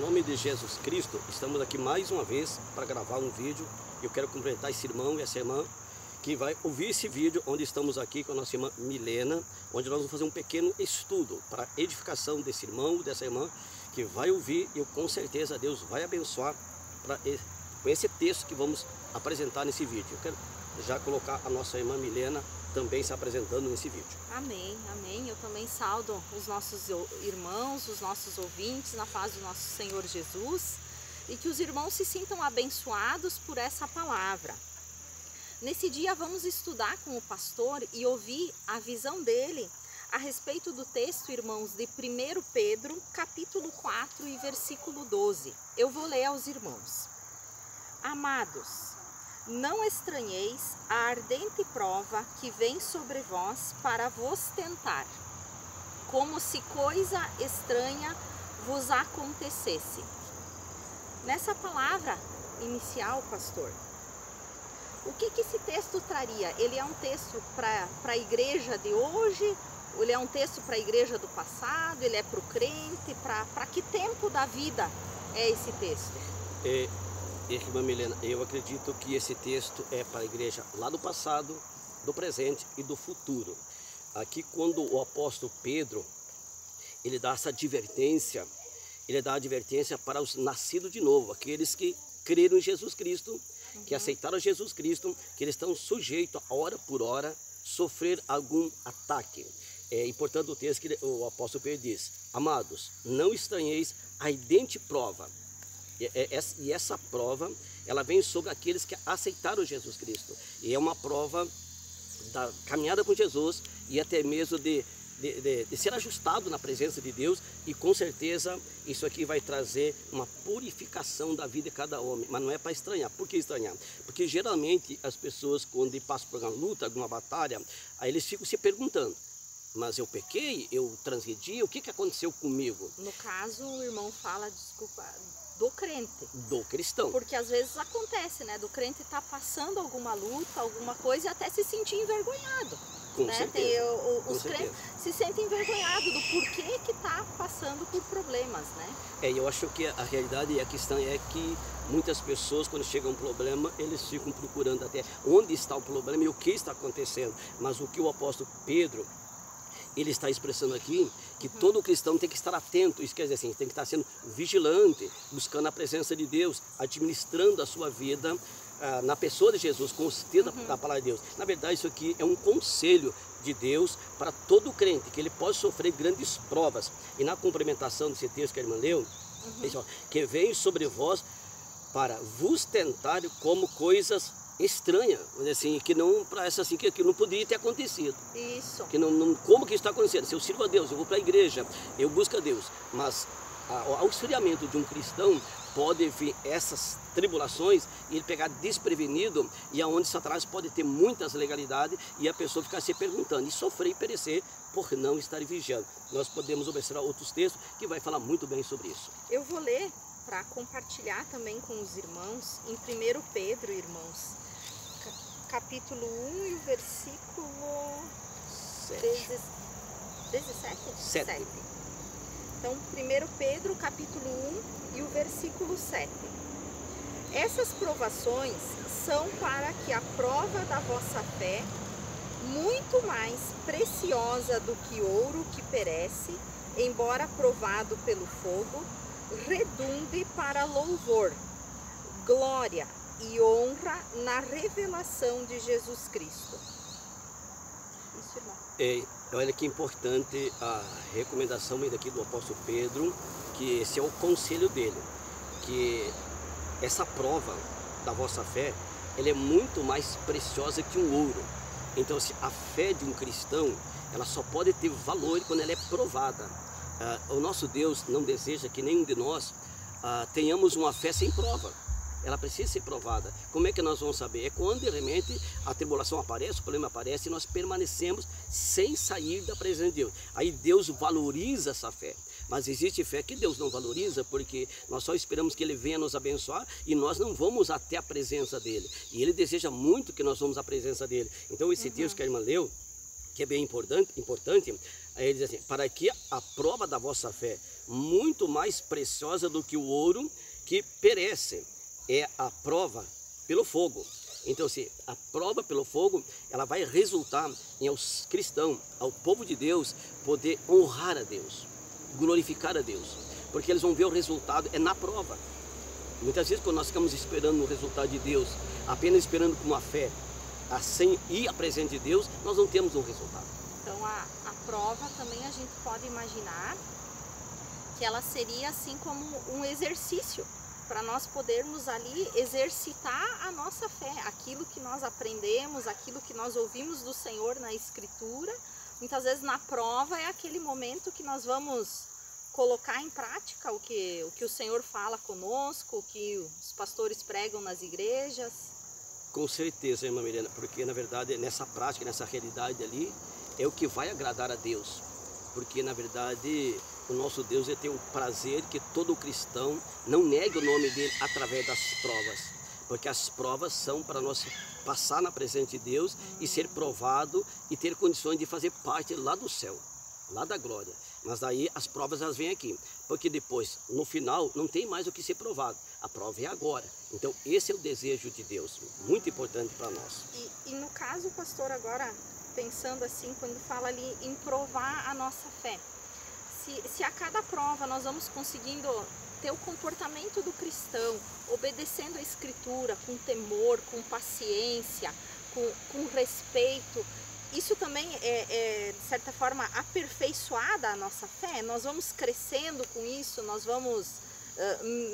Em nome de Jesus Cristo, estamos aqui mais uma vez para gravar um vídeo. Eu quero cumprimentar esse irmão e essa irmã que vai ouvir esse vídeo, onde estamos aqui com a nossa irmã Milena, onde nós vamos fazer um pequeno estudo para a edificação desse irmão, dessa irmã, que vai ouvir e com certeza Deus vai abençoar com esse texto que vamos apresentar nesse vídeo. Eu quero já colocar a nossa irmã Milena também se apresentando nesse vídeo. Amém, amém. Eu também saldo os nossos irmãos, os nossos ouvintes, na paz do nosso Senhor Jesus, e que os irmãos se sintam abençoados por essa palavra. Nesse dia vamos estudar com o pastor e ouvir a visão dele a respeito do texto, irmãos, de 1 Pedro, capítulo 4 e versículo 12. Eu vou ler aos irmãos. Amados, não estranheis a ardente prova que vem sobre vós para vos tentar, como se coisa estranha vos acontecesse. Nessa palavra inicial, pastor, o que esse texto traria? Ele é um texto para a igreja de hoje? Ele é um texto para a igreja do passado? Ele é para o crente? Para que tempo da vida é esse texto? Irmã Milena, eu acredito que esse texto é para a igreja lá do passado, do presente e do futuro. Aqui, quando o apóstolo Pedro, ele dá essa advertência, ele dá a advertência para os nascidos de novo, aqueles que creram em Jesus Cristo, que aceitaram Jesus Cristo, que eles estão sujeitos a hora por hora sofrer algum ataque. É importante o texto que o apóstolo Pedro diz: amados, não estranheis a ardente prova. E essa prova, ela vem sobre aqueles que aceitaram Jesus Cristo. E é uma prova da caminhada com Jesus e até mesmo de ser ajustado na presença de Deus. E com certeza isso aqui vai trazer uma purificação da vida de cada homem. Mas não é para estranhar. Por que estranhar? Porque geralmente as pessoas, quando passam por uma luta, alguma batalha, aí eles ficam se perguntando: mas eu pequei, eu transgredi, o que aconteceu comigo? No caso, o irmão fala, desculpa, do crente. Do cristão. Porque às vezes acontece, né? Do crente estar passando alguma luta, alguma coisa e até se sentir envergonhado. Com né? certeza. Os crentes se sentem envergonhados do porquê que está passando por problemas, né? Eu acho que a realidade e a questão é que muitas pessoas, quando chega um problema, eles ficam procurando até onde está o problema e o que está acontecendo. Mas o que o apóstolo Pedro, ele está expressando aqui, que todo cristão tem que estar atento. Isso quer dizer assim, tem que estar sendo vigilante, buscando a presença de Deus, administrando a sua vida na pessoa de Jesus, com o sentido da palavra de Deus. Na verdade, isso aqui é um conselho de Deus para todo crente, que ele pode sofrer grandes provas. E na complementação desse texto que a irmã leu, diz, ó, que vem sobre vós para vos tentar como coisas estranha, assim, que não para essa assim que não poderia ter acontecido. Isso. Que não como que isso está acontecendo? Se eu sirvo a Deus, eu vou para a igreja, eu busco a Deus, mas ao esfriamento de um cristão pode vir essas tribulações e ele pegar desprevenido, e aonde Satanás pode ter muitas legalidades e a pessoa ficar se perguntando e sofrer e perecer por não estar vigiando. Nós podemos observar outros textos que vai falar muito bem sobre isso. Eu vou ler para compartilhar também com os irmãos em 1 Pedro, irmãos, capítulo 1 e o versículo 17? Então, 1 Pedro, capítulo 1 e o versículo 7. Essas provações são para que a prova da vossa fé, muito mais preciosa do que ouro que perece, embora provado pelo fogo, redunde para louvor, glória e honra na revelação de Jesus Cristo. Isso, irmão. Olha que importante a recomendação daqui do apóstolo Pedro, que esse é o conselho dele, que essa prova da vossa fé, ela é muito mais preciosa que um ouro. Então, assim, a fé de um cristão, ela só pode ter valor quando ela é provada. O nosso Deus não deseja que nenhum de nós tenhamos uma fé sem prova. Ela precisa ser provada. Como é que nós vamos saber? É quando realmente a tribulação aparece, o problema aparece e nós permanecemos sem sair da presença de Deus. Aí Deus valoriza essa fé. Mas existe fé que Deus não valoriza, porque nós só esperamos que Ele venha nos abençoar e nós não vamos até a presença dEle. E Ele deseja muito que nós vamos à presença dEle. Então esse texto que a irmã leu, que é bem importante, aí ele diz assim: para que a prova da vossa fé, muito mais preciosa do que o ouro que perece. É a prova pelo fogo. Então, assim, a prova pelo fogo, ela vai resultar em aos cristãos, ao povo de Deus, poder honrar a Deus, glorificar a Deus, porque eles vão ver o resultado é na prova. Muitas vezes, quando nós ficamos esperando o resultado de Deus, apenas esperando com uma fé, sem ir à presença de Deus, nós não temos um resultado. Então, a prova também a gente pode imaginar que ela seria assim como um exercício, para nós podermos ali exercitar a nossa fé, aquilo que nós aprendemos, aquilo que nós ouvimos do Senhor na Escritura. Muitas vezes na prova é aquele momento que nós vamos colocar em prática o que o Senhor fala conosco, o que os pastores pregam nas igrejas. Com certeza, irmã Milena, porque na verdade nessa prática, nessa realidade ali, é o que vai agradar a Deus. Porque na verdade o nosso Deus tem o prazer que todo cristão não negue o nome dele através das provas. Porque as provas são para nós passar na presença de Deus e ser provado e ter condições de fazer parte lá do céu, lá da glória. Mas daí as provas elas vêm aqui, porque depois, no final, não tem mais o que ser provado. A prova é agora. Então esse é o desejo de Deus, muito importante para nós. E no caso, pastor, agora pensando assim, quando fala ali em provar a nossa fé, se a cada prova nós vamos conseguindo ter o comportamento do cristão, obedecendo a Escritura, com temor, com paciência, com respeito, isso também é, de certa forma, aperfeiçoada a nossa fé? Nós vamos crescendo com isso, nós vamos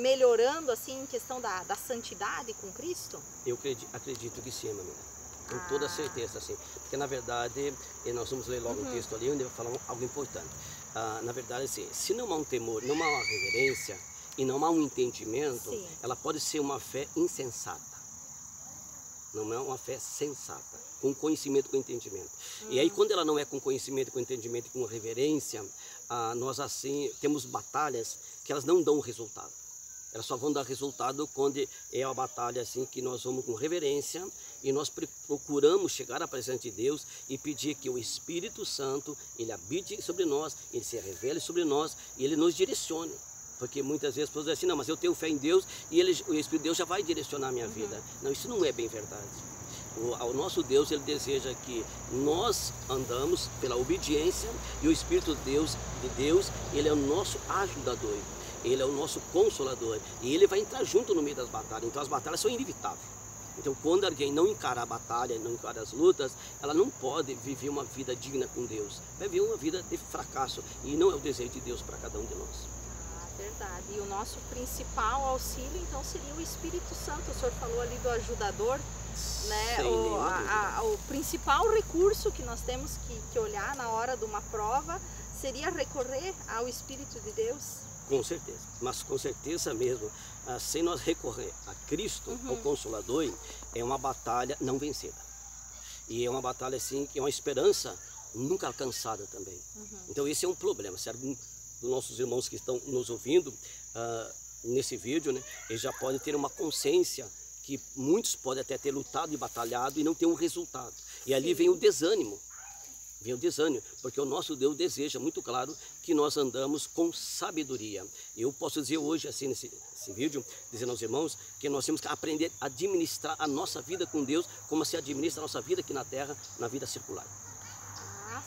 melhorando assim em questão da santidade com Cristo? Eu acredito que sim, minha amiga. Com toda certeza, sim. Porque na verdade, nós vamos ler logo o texto ali, onde eu vou falar algo importante. Na verdade, assim, se não há um temor, não há uma reverência e não há um entendimento, sim, ela pode ser uma fé insensata. Não é uma fé sensata, com conhecimento, com entendimento. E aí, quando ela não é com conhecimento, com entendimento e com reverência, nós assim temos batalhas que elas não dão resultado. Elas só vão dar resultado quando é a batalha assim que nós vamos com reverência e nós procuramos chegar à presença de Deus e pedir que o Espírito Santo, ele habite sobre nós, ele se revele sobre nós e ele nos direcione. Porque muitas vezes as pessoas dizem assim, não, mas eu tenho fé em Deus e o Espírito de Deus já vai direcionar a minha vida. Não, isso não é bem verdade. O nosso Deus, ele deseja que nós andamos pela obediência e o Espírito de Deus, ele é o nosso ajudador. Ele é o nosso consolador e ele vai entrar junto no meio das batalhas. Então as batalhas são inevitáveis. Então quando alguém não encara a batalha, não encara as lutas, ela não pode viver uma vida digna com Deus. Vai viver uma vida de fracasso e não é o desejo de Deus para cada um de nós. Verdade. E o nosso principal auxílio então seria o Espírito Santo. O senhor falou ali do ajudador, né? O principal recurso que nós temos que olhar na hora de uma prova seria recorrer ao Espírito de Deus. Com certeza, mas com certeza mesmo, sem nós recorrer a Cristo, o Consolador, é uma batalha não vencida. E é uma batalha assim, que é uma esperança nunca alcançada também. Então esse é um problema. Se algum dos nossos irmãos que estão nos ouvindo nesse vídeo, né, eles já podem ter uma consciência que muitos podem até ter lutado e batalhado e não ter um resultado. E ali vem o desânimo. Vem o desânimo, porque o nosso Deus deseja, muito claro, que nós andamos com sabedoria. Eu posso dizer hoje, assim, nesse vídeo, dizendo aos irmãos, que nós temos que aprender a administrar a nossa vida com Deus, como se administra a nossa vida aqui na Terra, na vida circular.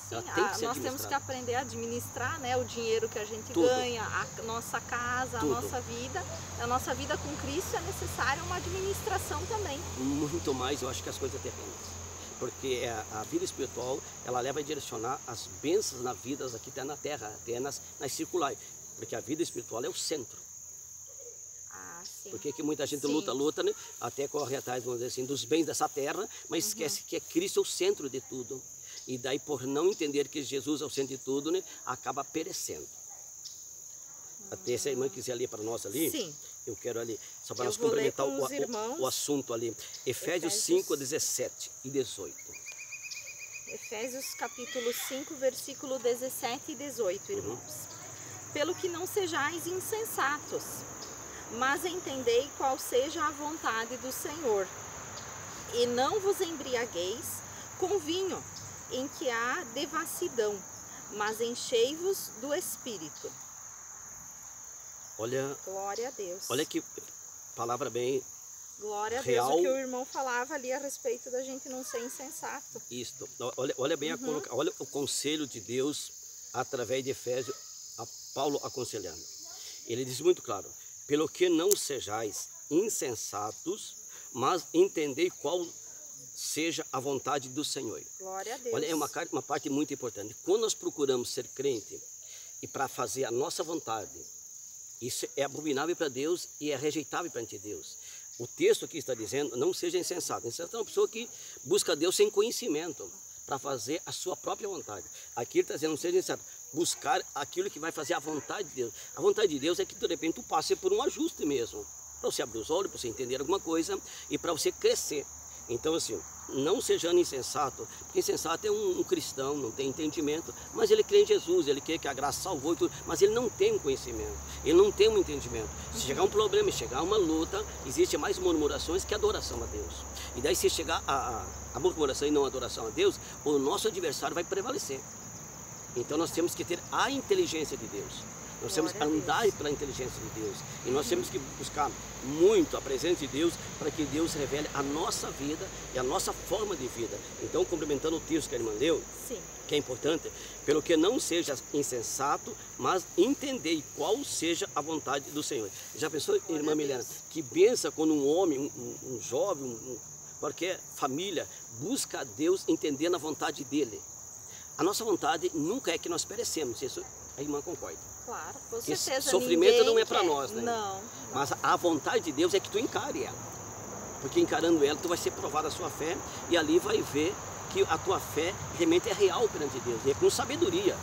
Sim, nós temos que aprender a administrar, né, o dinheiro que a gente ganha, a nossa casa, a nossa vida. A nossa vida com Cristo é necessária uma administração também. Muito mais, eu acho, que as coisas terrenas. Porque a vida espiritual, ela leva a direcionar as bênçãos na vida aqui na terra, até nas circulares. Porque a vida espiritual é o centro. Sim. Porque que muita gente luta, né? Até corre atrás, vamos dizer assim, dos bens dessa terra, mas esquece que é Cristo o centro de tudo. E daí, por não entender que Jesus é o centro de tudo, né, acaba perecendo. Até se a irmã quiser ler para nós ali, sim, eu quero ali, só para nós complementar o assunto ali. Efésios 5, 17 e 18. Efésios capítulo 5, versículo 17 e 18, irmãos. Pelo que não sejais insensatos, mas entendei qual seja a vontade do Senhor. E não vos embriagueis com vinho, em que há devassidão, mas enchei-vos do Espírito. Olha, Glória a Deus. olha que palavra bem Glória a Deus, real. o que o irmão falava ali a respeito da gente não ser insensato. Isto. Olha bem olha o conselho de Deus através de Efésios, a Paulo aconselhando. Ele diz muito claro: pelo que não sejais insensatos, mas entendei qual seja a vontade do Senhor. Glória a Deus. Olha, é uma parte muito importante. Quando nós procuramos ser crente e para fazer a nossa vontade, isso é abominável para Deus e é rejeitável perante Deus. O texto aqui está dizendo: não seja insensato. Insensato é uma pessoa que busca Deus sem conhecimento, para fazer a sua própria vontade. Aqui ele está dizendo: não seja insensato, buscar aquilo que vai fazer a vontade de Deus. A vontade de Deus é que de repente tu passe por um ajuste mesmo, para você abrir os olhos, para você entender alguma coisa e para você crescer. Então assim, não sejando insensato, porque insensato é um cristão, não tem entendimento, mas ele crê em Jesus, ele quer que a graça salvou e tudo, mas ele não tem um conhecimento, ele não tem um entendimento. Se chegar um problema, se chegar uma luta, existe mais murmurações que adoração a Deus. E daí se chegar a murmuração e não a adoração a Deus, o nosso adversário vai prevalecer. Então nós temos que ter a inteligência de Deus. Nós temos que andar pela inteligência de Deus. E nós temos que buscar muito a presença de Deus para que Deus revele a nossa vida e a nossa forma de vida. Então, complementando o texto que a irmã leu, Sim. que é importante, pelo que não seja insensato, mas entendei qual seja a vontade do Senhor. Já pensou, irmã Milena, que benção quando um homem, um jovem, qualquer família, busca a Deus entendendo a vontade dele. A nossa vontade nunca é que nós perecemos, isso a irmã concorda. Claro, com Porque certeza. sofrimento não é para nós, né? Não. Mas a vontade de Deus é que tu encare ela. Porque encarando ela, tu vai ser provado a sua fé e ali vai ver que a tua fé realmente é real perante Deus. E é com sabedoria.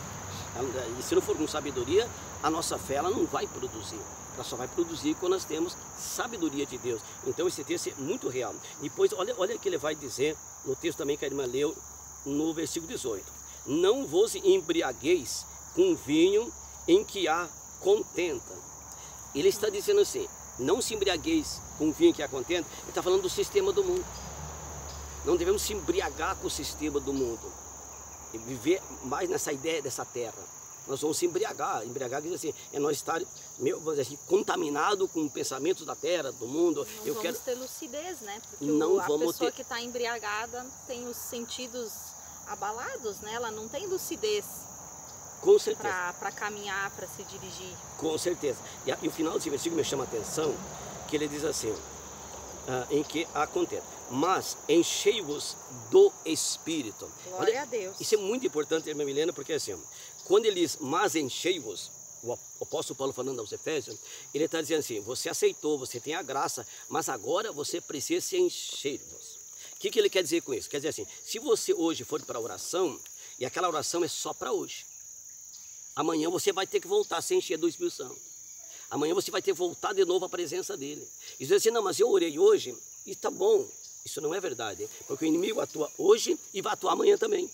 E se não for com sabedoria, a nossa fé ela não vai produzir. Ela só vai produzir quando nós temos sabedoria de Deus. Então esse texto é muito real. Depois, olha o que ele vai dizer no texto também que a irmã leu, no versículo 18. Não vos embriagueis com vinho em que há contenta. Ele está dizendo assim: não se embriagueis com vinho que há contenta. Ele está falando do sistema do mundo. Não devemos se embriagar com o sistema do mundo e viver mais nessa ideia dessa terra. Nós vamos se embriagar. Embriagar quer dizer assim, é nós estar assim, contaminado com pensamentos da terra, do mundo. Não vamos ter lucidez, né? Porque a pessoa que está embriagada tem os sentidos abalados, né? Ela não tem lucidez. Com certeza. Para caminhar, para se dirigir. Com certeza. E o final desse versículo me chama a atenção, que ele diz assim, em que há contenta. Mas enchei-vos do Espírito. Glória a Deus. Isso é muito importante, irmã Milena, porque assim, quando ele diz, mas enchei-vos, o apóstolo Paulo falando aos Efésios, ele está dizendo assim: você aceitou, você tem a graça, mas agora você precisa se encher-vos. O que ele quer dizer com isso? Quer dizer assim, se você hoje for para a oração, e aquela oração é só para hoje, amanhã você vai ter que voltar a se encher do Espírito Santo. Amanhã você vai ter que voltar de novo à presença dele. E dizer assim: não, mas eu orei hoje e está bom. Isso não é verdade, porque o inimigo atua hoje e vai atuar amanhã também.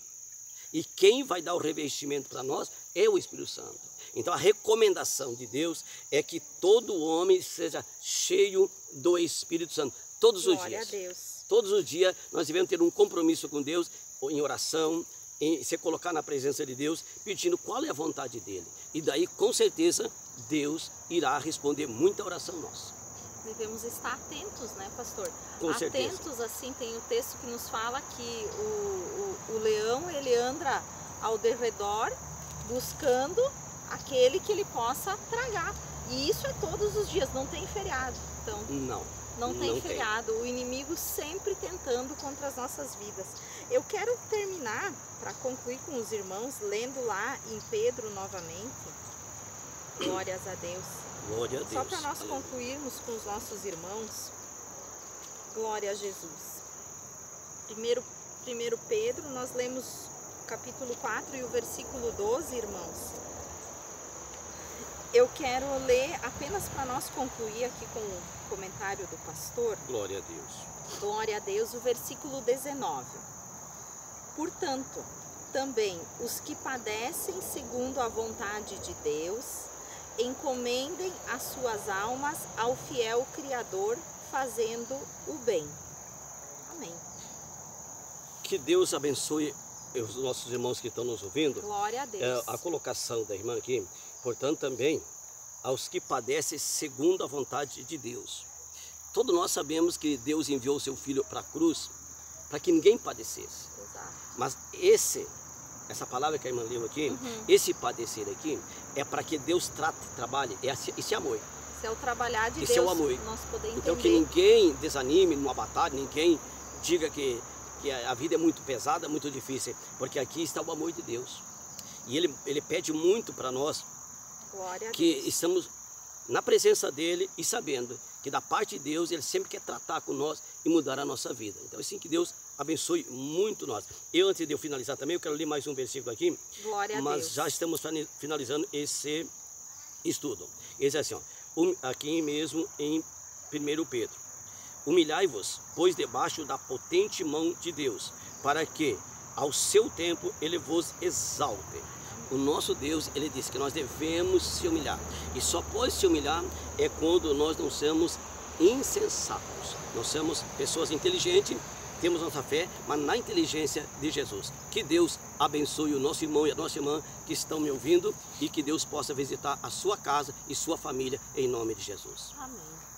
E quem vai dar o revestimento para nós é o Espírito Santo. Então a recomendação de Deus é que todo homem seja cheio do Espírito Santo todos os dias. Glória a Deus. Todos os dias nós devemos ter um compromisso com Deus, em oração, em se colocar na presença de Deus, pedindo qual é a vontade dele. E daí, com certeza, Deus irá responder muita oração nossa. Devemos estar atentos, né, pastor? Com certeza. Atentos, assim, tem o texto que nos fala que o leão, ele anda ao derredor buscando aquele que ele possa tragar. E isso é todos os dias, não tem feriado. Então, não tem feriado. O inimigo sempre tentando contra as nossas vidas. Eu quero terminar, para concluir com os irmãos, lendo lá em Pedro novamente. Glórias a Deus. Glória a Deus. Só para nós concluirmos com os nossos irmãos. Glória a Jesus. Primeiro Pedro, nós lemos o capítulo 4 e o versículo 12, irmãos. Eu quero ler apenas para nós concluir aqui com o comentário do pastor. Glória a Deus. Glória a Deus, o versículo 19. Portanto, também os que padecem segundo a vontade de Deus, encomendem as suas almas ao fiel Criador, fazendo o bem. Amém. Que Deus abençoe os nossos irmãos que estão nos ouvindo. Glória a Deus. A colocação da irmã aqui, portanto, também aos que padecem segundo a vontade de Deus. Todos nós sabemos que Deus enviou o seu Filho para a cruz para que ninguém padecesse. Exato. Mas essa palavra que a irmã leu aqui, esse padecer aqui, é para que Deus trate, trabalhe, esse amor. Esse é o trabalhar de Esse Deus, é o amor. nós podemos Então entender. que ninguém desanime numa batalha, ninguém diga que a vida é muito pesada, muito difícil, porque aqui está o amor de Deus. E Ele pede muito para nós, Glória a que Deus. estamos na presença dEle e sabendo que da parte de Deus Ele sempre quer tratar com nós e mudar a nossa vida. Então assim que Deus abençoe muito nós. Antes de eu finalizar também, eu quero ler mais um versículo aqui, Glória a mas Deus. já estamos finalizando esse estudo. Ele diz assim, ó, aqui mesmo em 1 Pedro: humilhai-vos, pois debaixo da potente mão de Deus, para que ao seu tempo Ele vos exalte. O nosso Deus, Ele diz que nós devemos se humilhar. E só pode se humilhar é quando nós não somos insensatos. Nós somos pessoas inteligentes, temos nossa fé, mas na inteligência de Jesus. Que Deus abençoe o nosso irmão e a nossa irmã que estão me ouvindo e que Deus possa visitar a sua casa e sua família em nome de Jesus. Amém.